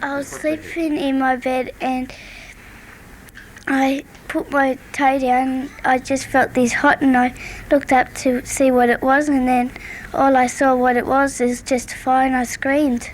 I was sleeping in my bed and I put my toe down. I just felt this hot and I looked up to see what it was, and then all I saw what it was is just a fire, and I screamed.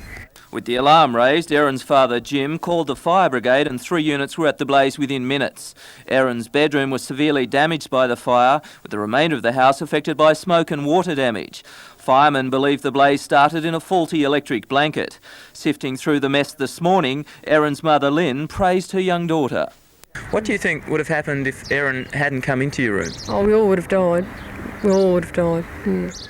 With the alarm raised, Erin's father Jim called the fire brigade and 3 units were at the blaze within minutes. Erin's bedroom was severely damaged by the fire, with the remainder of the house affected by smoke and water damage. Firemen believe the blaze started in a faulty electric blanket. Sifting through the mess this morning, Erin's mother Lynn praised her young daughter. What do you think would have happened if Erin hadn't come into your room? Oh, we all would have died. We all would have died. Mm.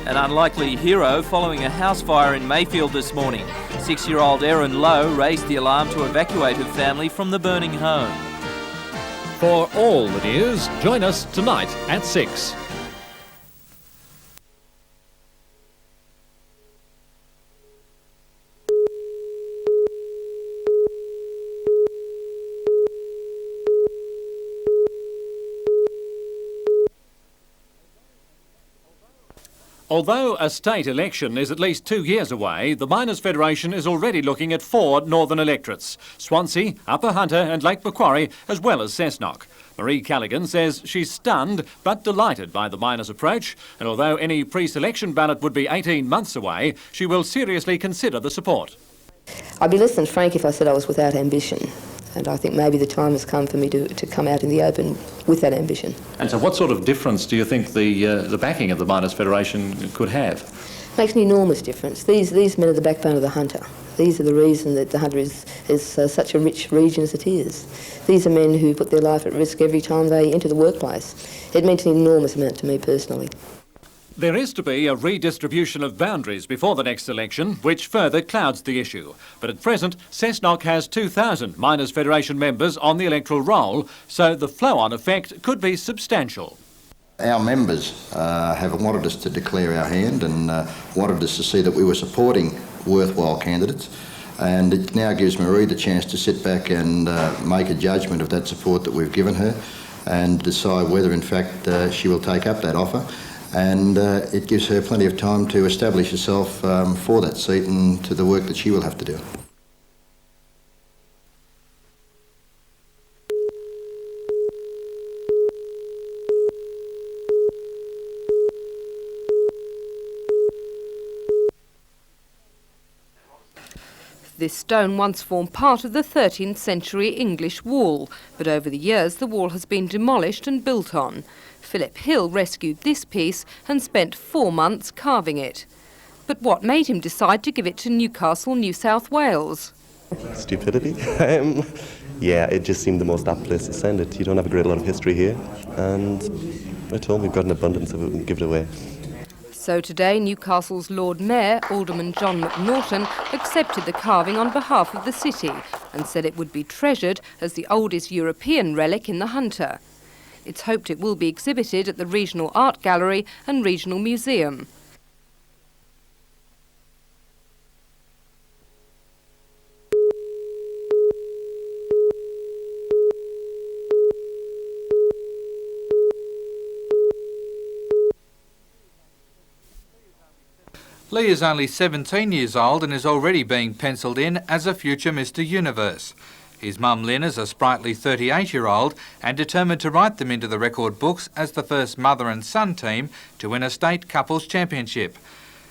An unlikely hero following a house fire in Mayfield this morning. 6-year-old Erin Lowe raised the alarm to evacuate her family from the burning home. For all the news, join us tonight at 6. Although a state election is at least 2 years away, the Miners' Federation is already looking at 4 northern electorates: Swansea, Upper Hunter and Lake Macquarie, as well as Cessnock. Marie Callaghan says she's stunned but delighted by the miners' approach, and although any pre-selection ballot would be 18 months away, she will seriously consider the support. I'd be less than frank if I said I was without ambition. And I think maybe the time has come for me to come out in the open with that ambition. And so what sort of difference do you think the backing of the Miners' Federation could have? Makes an enormous difference. These men are the backbone of the Hunter. These are the reason that the Hunter is such a rich region as it is. These are men who put their life at risk every time they enter the workplace. It meant an enormous amount to me personally. There is to be a redistribution of boundaries before the next election, which further clouds the issue. But at present, Cessnock has 2,000 Miners' Federation members on the electoral roll, so the flow-on effect could be substantial. Our members have wanted us to declare our hand and wanted us to see that we were supporting worthwhile candidates. And it now gives Marie the chance to sit back and make a judgment of that support that we've given her and decide whether, in fact, she will take up that offer. And it gives her plenty of time to establish herself for that seat and to the work that she will have to do. This stone once formed part of the 13th century English wall, but over the years the wall has been demolished and built on. Philip Hill rescued this piece and spent 4 months carving it. But what made him decide to give it to Newcastle, New South Wales? Stupidity. Yeah, it just seemed the most apt place to send it. You don't have a great lot of history here, and I told him we've got an abundance of it and give it away. So today, Newcastle's Lord Mayor, Alderman John McNaughton, accepted the carving on behalf of the city and said it would be treasured as the oldest European relic in the Hunter. It's hoped it will be exhibited at the Regional Art Gallery and Regional Museum. Lee is only 17 years old and is already being pencilled in as a future Mr. Universe. His mum Lynn is a sprightly 38-year-old and determined to write them into the record books as the first mother and son team to win a state couples championship.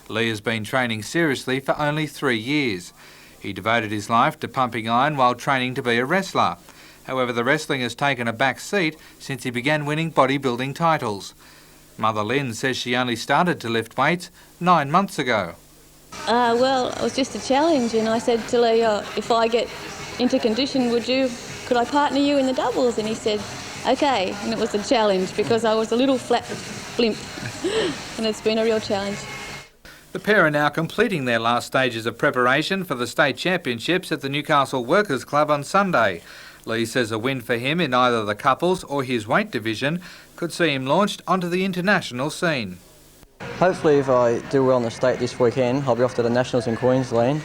Lee has been training seriously for only 3 years. He devoted his life to pumping iron while training to be a wrestler. However, the wrestling has taken a back seat since he began winning bodybuilding titles. Mother Lynn says she only started to lift weights 9 months ago. Well, it was just a challenge, and I said to Lee, if I get into condition, could I partner you in the doubles? And he said, okay. And it was a challenge because I was a little flat blimp, and it's been a real challenge. The pair are now completing their last stages of preparation for the state championships at the Newcastle Workers Club on Sunday. Lee says a win for him in either the couples or his weight division could see him launched onto the international scene. Hopefully if I do well on the state this weekend, I'll be off to the Nationals in Queensland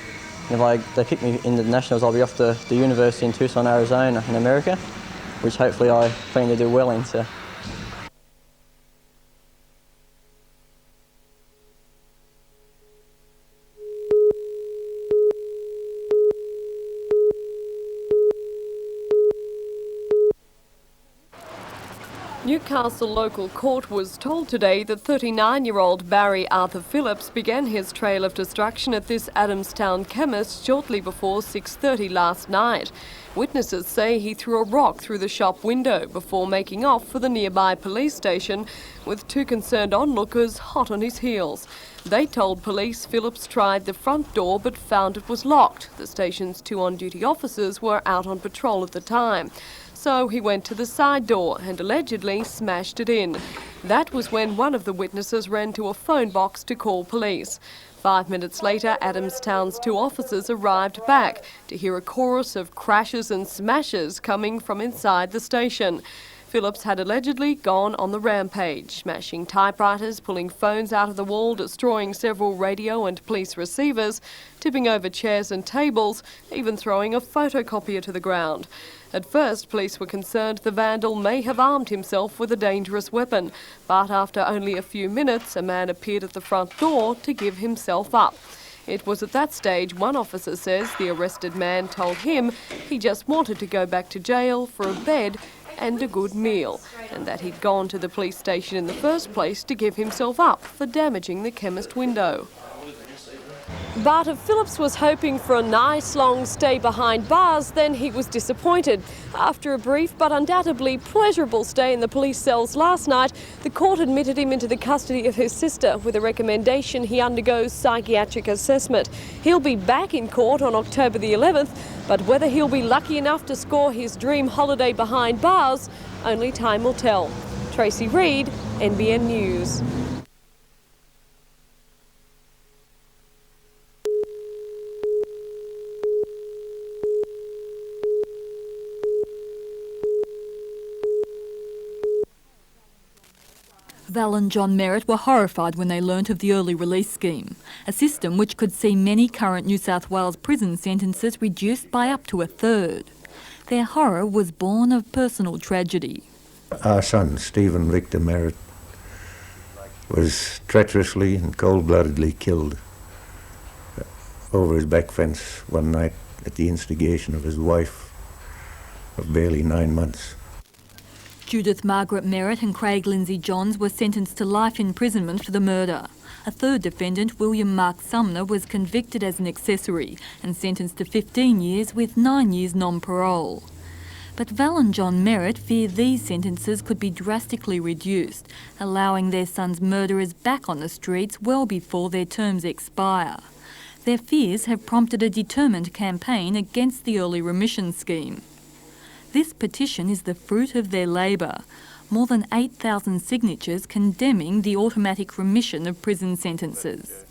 If they pick me in the Nationals, I'll be off to the university in Tucson, Arizona in America, which hopefully I plan to do well in. So. Newcastle local court was told today that 39-year-old Barry Arthur Phillips began his trail of destruction at this Adamstown chemist shortly before 6:30 last night. Witnesses say he threw a rock through the shop window before making off for the nearby police station, with two concerned onlookers hot on his heels. They told police Phillips tried the front door but found it was locked. The station's two on-duty officers were out on patrol at the time. So he went to the side door and allegedly smashed it in. That was when one of the witnesses ran to a phone box to call police. 5 minutes later, Adamstown's two officers arrived back to hear a chorus of crashes and smashes coming from inside the station. Phillips had allegedly gone on the rampage, smashing typewriters, pulling phones out of the wall, destroying several radio and police receivers, tipping over chairs and tables, even throwing a photocopier to the ground. At first, police were concerned the vandal may have armed himself with a dangerous weapon, but after only a few minutes, a man appeared at the front door to give himself up. It was at that stage, one officer says, the arrested man told him he just wanted to go back to jail for a bed and a good meal, and that he'd gone to the police station in the first place to give himself up for damaging the chemist window. But if Phillips was hoping for a nice long stay behind bars, then he was disappointed. After a brief but undoubtedly pleasurable stay in the police cells last night, the court admitted him into the custody of his sister with a recommendation he undergoes psychiatric assessment. He'll be back in court on October the 11th, but whether he'll be lucky enough to score his dream holiday behind bars, only time will tell. Tracy Reid, NBN News. Val and John Merritt were horrified when they learnt of the early release scheme, a system which could see many current New South Wales prison sentences reduced by up to a third. Their horror was born of personal tragedy. Our son, Stephen Victor Merritt, was treacherously and cold-bloodedly killed over his back fence one night at the instigation of his wife of barely 9 months. Judith Margaret Merritt and Craig Lindsay Johns were sentenced to life imprisonment for the murder. A third defendant, William Mark Sumner, was convicted as an accessory and sentenced to 15 years with 9 years non-parole. But Val and John Merritt fear these sentences could be drastically reduced, allowing their son's murderers back on the streets well before their terms expire. Their fears have prompted a determined campaign against the early remission scheme. This petition is the fruit of their labour. More than 8,000 signatures condemning the automatic remission of prison sentences.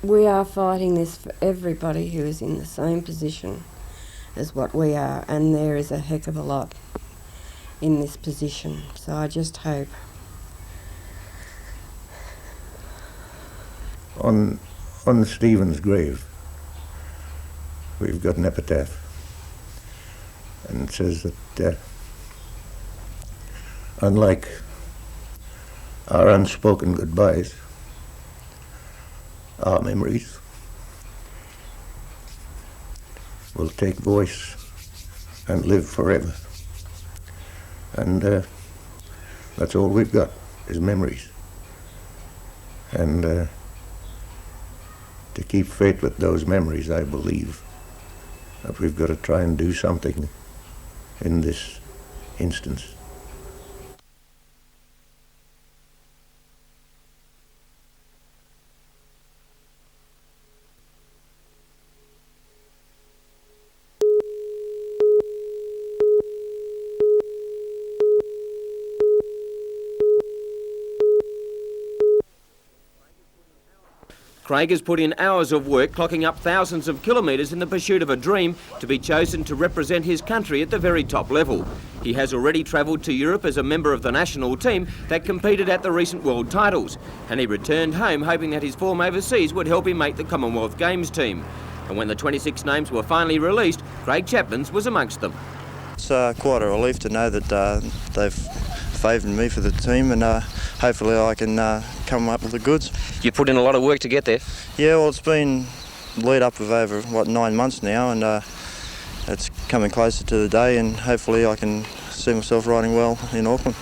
We are fighting this for everybody who is in the same position as what we are, and there is a heck of a lot in this position. So I just hope. On Stephen's grave, we've got an epitaph. And it says that unlike our unspoken goodbyes, our memories will take voice and live forever. And that's all we've got, is memories. And to keep faith with those memories, I believe that we've got to try and do something in this instance. Craig has put in hours of work, clocking up thousands of kilometres in the pursuit of a dream to be chosen to represent his country at the very top level. He has already travelled to Europe as a member of the national team that competed at the recent World Titles, and he returned home hoping that his form overseas would help him make the Commonwealth Games team. And when the 26 names were finally released, Craig Chaplin's was amongst them. It's quite a relief to know that they've favoured me for the team, and hopefully I can come up with the goods. You put in a lot of work to get there? Yeah, well, it's been lead up of over, 9 months now, and it's coming closer to the day, and hopefully I can see myself riding well in Auckland.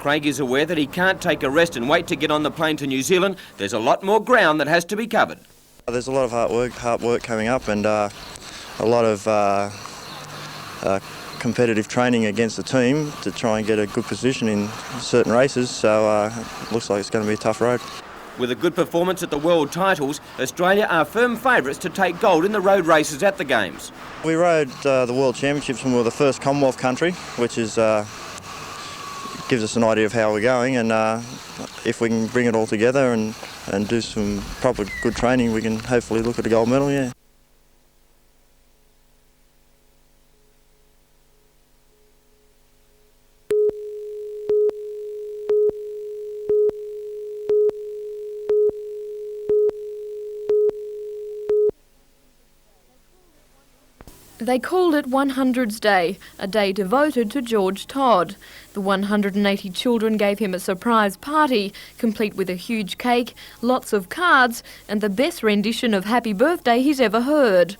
Craig is aware that he can't take a rest and wait to get on the plane to New Zealand. There's a lot more ground that has to be covered. There's a lot of hard work coming up, and a lot of competitive training against the team to try and get a good position in certain races, so it looks like it's going to be a tough road. With a good performance at the World Titles, Australia are firm favourites to take gold in the road races at the Games. We rode the World Championships when we were the first Commonwealth country, which is gives us an idea of how we're going, and if we can bring it all together and do some proper good training, we can hopefully look at a gold medal, yeah. They called it 100's Day, a day devoted to George Todd. The 180 children gave him a surprise party, complete with a huge cake, lots of cards, and the best rendition of Happy Birthday he's ever heard.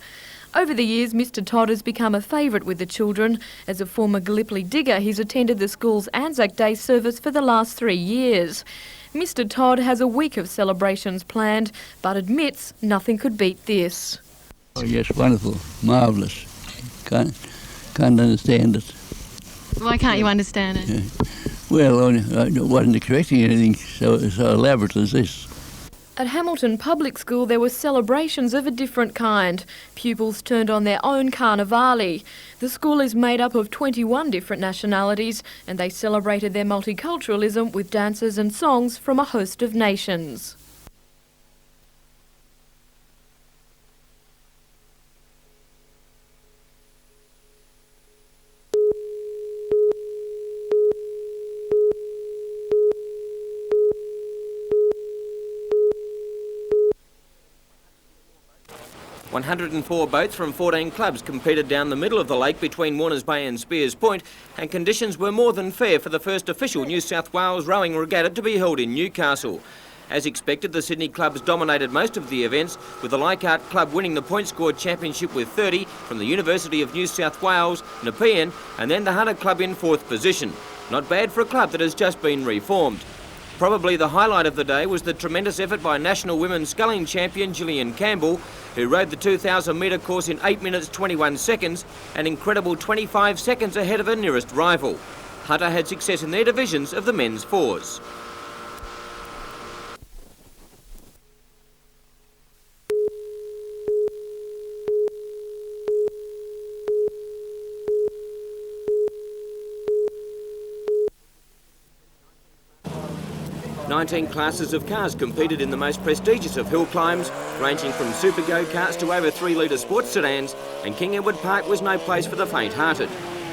Over the years, Mr Todd has become a favourite with the children. As a former Gallipoli digger, he's attended the school's Anzac Day service for the last 3 years. Mr Todd has a week of celebrations planned, but admits nothing could beat this. Oh yes, wonderful, marvellous. Can't understand it. Why can't you understand it? Yeah. Well, I wasn't expecting anything so elaborate as this. At Hamilton Public School there were celebrations of a different kind. Pupils turned on their own carnivale. The school is made up of 21 different nationalities, and they celebrated their multiculturalism with dances and songs from a host of nations. .104 boats from 14 clubs competed down the middle of the lake between Warners Bay and Spears Point, and conditions were more than fair for the first official New South Wales rowing regatta to be held in Newcastle. As expected, the Sydney clubs dominated most of the events, with the Leichhardt Club winning the point scored championship with 30 from the University of New South Wales, Nepean, and then the Hunter Club in 4th position. Not bad for a club that has just been reformed. Probably the highlight of the day was the tremendous effort by national women's sculling champion Gillian Campbell, who rode the 2,000 metre course in 8 minutes 21 seconds, an incredible 25 seconds ahead of her nearest rival. Hunter had success in their divisions of the men's fours. Nineteen classes of cars competed in the most prestigious of hill climbs, ranging from super go-karts to over 3-litre sports sedans, and King Edward Park was no place for the faint-hearted.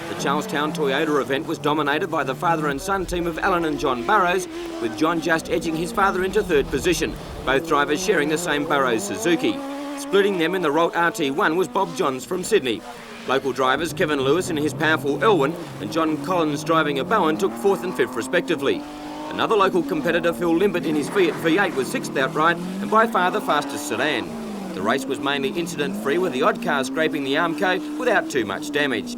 The Charlestown Toyota event was dominated by the father and son team of Alan and John Burrows, with John just edging his father into 3rd position, both drivers sharing the same Burrows Suzuki. Splitting them in the Rolt RT1 was Bob Johns from Sydney. Local drivers Kevin Lewis in his powerful Elwyn and John Collins driving a Bowen took 4th and 5th respectively. Another local competitor, Phil Limbert, in his Fiat V8 was 6th outright and by far the fastest sedan. The race was mainly incident-free, with the odd car scraping the Armco without too much damage.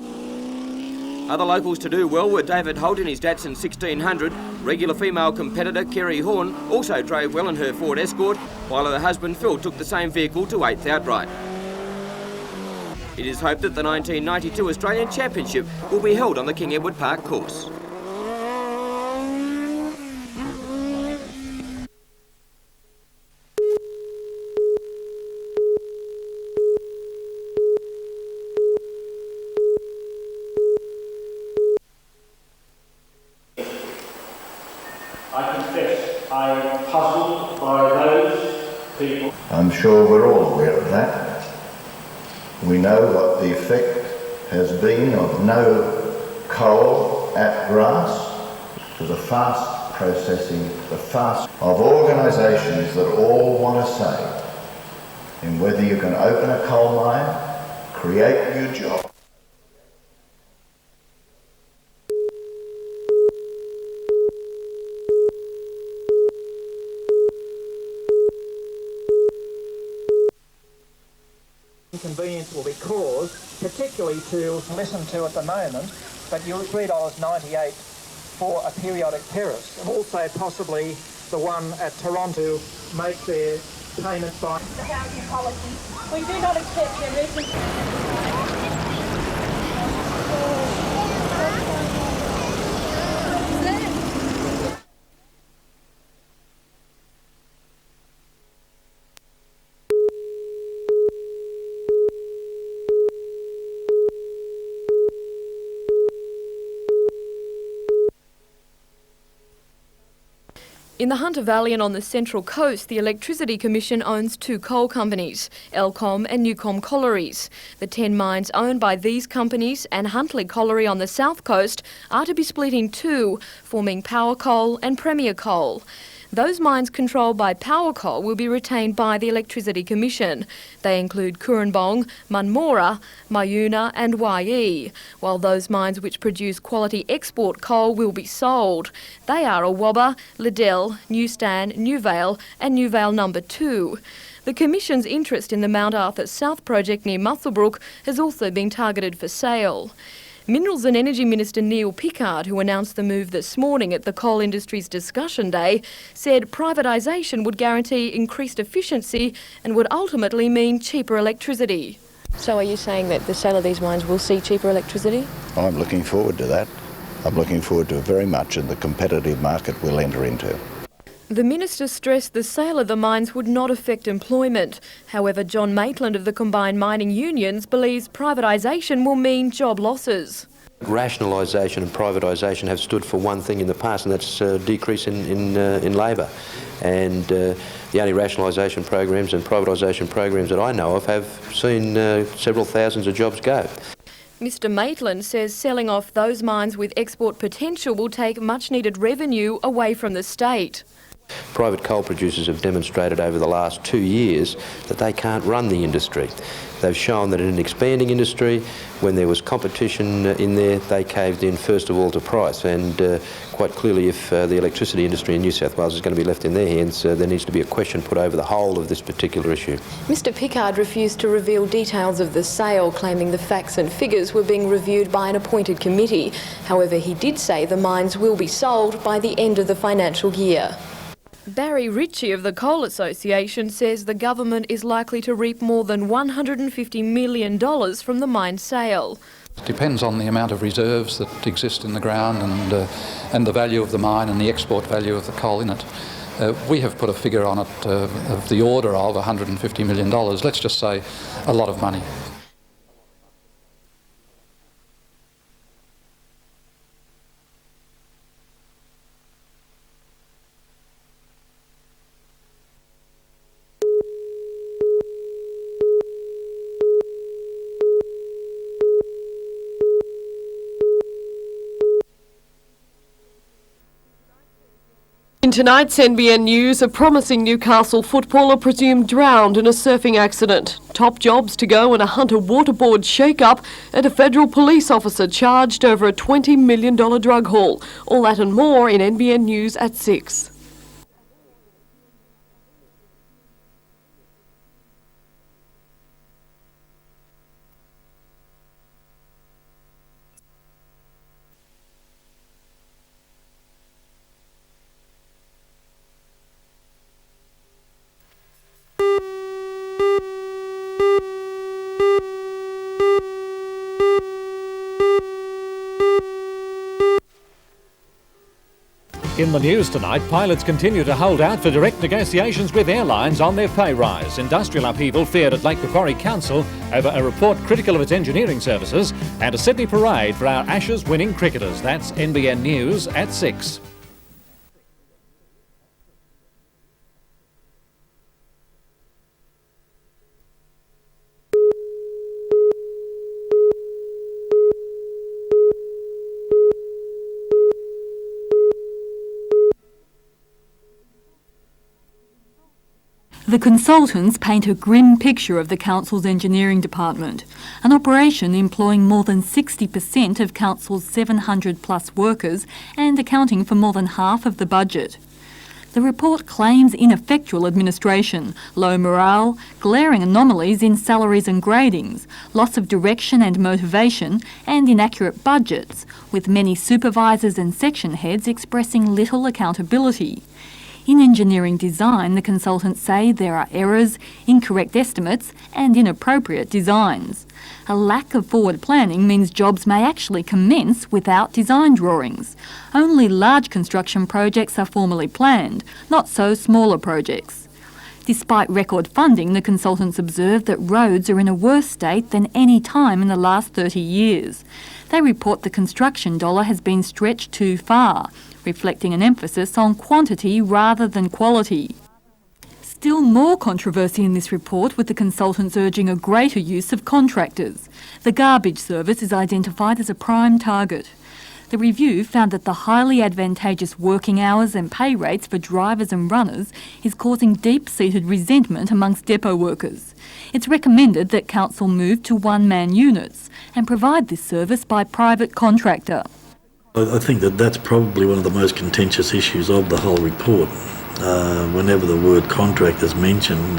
Other locals to do well were David Holt in his Datsun 1600. Regular female competitor Kerry Horn also drove well in her Ford Escort, while her husband Phil took the same vehicle to 8th outright. It is hoped that the 1992 Australian Championship will be held on the King Edward Park course. I'm sure we're all aware of that. We know what the effect has been of no coal at grass to the fast processing, the fast of organisations that all want to say in whether you can open a coal mine, create new jobs. Inconvenience will be caused, particularly to listen to at the moment, but you're $3.98 for a periodic terrace, and also possibly the one at Toronto make their payment by the housing policy. We do not accept their recent. In the Hunter Valley and on the Central Coast, the Electricity Commission owns two coal companies, Elcom and Newcom Collieries. The 10 mines owned by these companies and Huntley Colliery on the South Coast are to be split in two, forming Power Coal and Premier Coal. Those mines controlled by Power Coal will be retained by the Electricity Commission. They include Kurrambong, Munmora, Mayuna and Ye, while those mines which produce quality export coal will be sold. They are Awabba, Liddell, Newstan, Newvale and Newvale No. 2. The Commission's interest in the Mount Arthur South project near Muswellbrook has also been targeted for sale. Minerals and Energy Minister Neil Pickard, who announced the move this morning at the Coal Industries Discussion Day, said privatisation would guarantee increased efficiency and would ultimately mean cheaper electricity. So are you saying that the sale of these mines will see cheaper electricity? I'm looking forward to that. I'm looking forward to it very much in the competitive market we'll enter into. The Minister stressed the sale of the mines would not affect employment. However, John Maitland of the Combined Mining Unions believes privatisation will mean job losses. Rationalisation and privatisation have stood for one thing in the past, and that's a decrease in labour. And the only rationalisation programs and privatisation programs that I know of have seen several thousands of jobs go. Mr Maitland says selling off those mines with export potential will take much needed revenue away from the state. Private coal producers have demonstrated over the last 2 years that they can't run the industry. They've shown that in an expanding industry, when there was competition in there, they caved in first of all to price, and quite clearly if the electricity industry in New South Wales is going to be left in their hands, there needs to be a question put over the whole of this particular issue. Mr Pickard refused to reveal details of the sale, claiming the facts and figures were being reviewed by an appointed committee. However, he did say the mines will be sold by the end of the financial year. Barry Ritchie of the Coal Association says the government is likely to reap more than $150 million from the mine sale. It depends on the amount of reserves that exist in the ground and the value of the mine and the export value of the coal in it. We have put a figure on it of the order of $150 million. Let's just say a lot of money. In tonight's NBN News, a promising Newcastle footballer presumed drowned in a surfing accident. Top jobs to go in a Hunter waterboard shake-up, and a federal police officer charged over a $20 million drug haul. All that and more in NBN News at 6. In the news tonight, pilots continue to hold out for direct negotiations with airlines on their pay rise. Industrial upheaval feared at Lake Macquarie Council over a report critical of its engineering services, and a Sydney parade for our Ashes winning cricketers. That's NBN News at 6. The consultants paint a grim picture of the council's engineering department, an operation employing more than 60% of council's 700 plus workers and accounting for more than half of the budget. The report claims ineffectual administration, low morale, glaring anomalies in salaries and gradings, loss of direction and motivation, and inaccurate budgets, with many supervisors and section heads expressing little accountability. In engineering design, the consultants say there are errors, incorrect estimates and inappropriate designs. A lack of forward planning means jobs may actually commence without design drawings. Only large construction projects are formally planned, not so smaller projects. Despite record funding, the consultants observe that roads are in a worse state than any time in the last 30 years. They report the construction dollar has been stretched too far, reflecting an emphasis on quantity rather than quality. Still more controversy in this report, with the consultants urging a greater use of contractors. The garbage service is identified as a prime target. The review found that the highly advantageous working hours and pay rates for drivers and runners is causing deep-seated resentment amongst depot workers. It's recommended that council move to one-man units and provide this service by private contractor. I think that's probably one of the most contentious issues of the whole report. Whenever the word contract is mentioned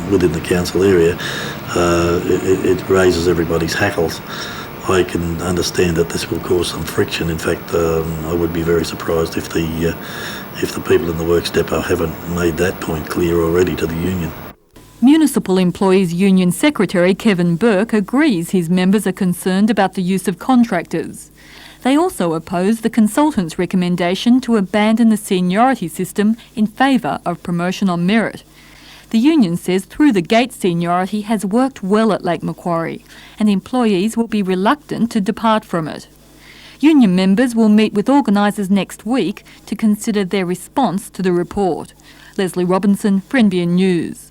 within the council area, it raises everybody's hackles. I can understand that this will cause some friction. In fact, I would be very surprised if the people in the Works Depot haven't made that point clear already to the union. Municipal Employees Union Secretary Kevin Burke agrees his members are concerned about the use of contractors. They also oppose the consultants' recommendation to abandon the seniority system in favour of promotion on merit. The union says through the gate seniority has worked well at Lake Macquarie, and employees will be reluctant to depart from it. Union members will meet with organisers next week to consider their response to the report. Leslie Robinson for NBN News.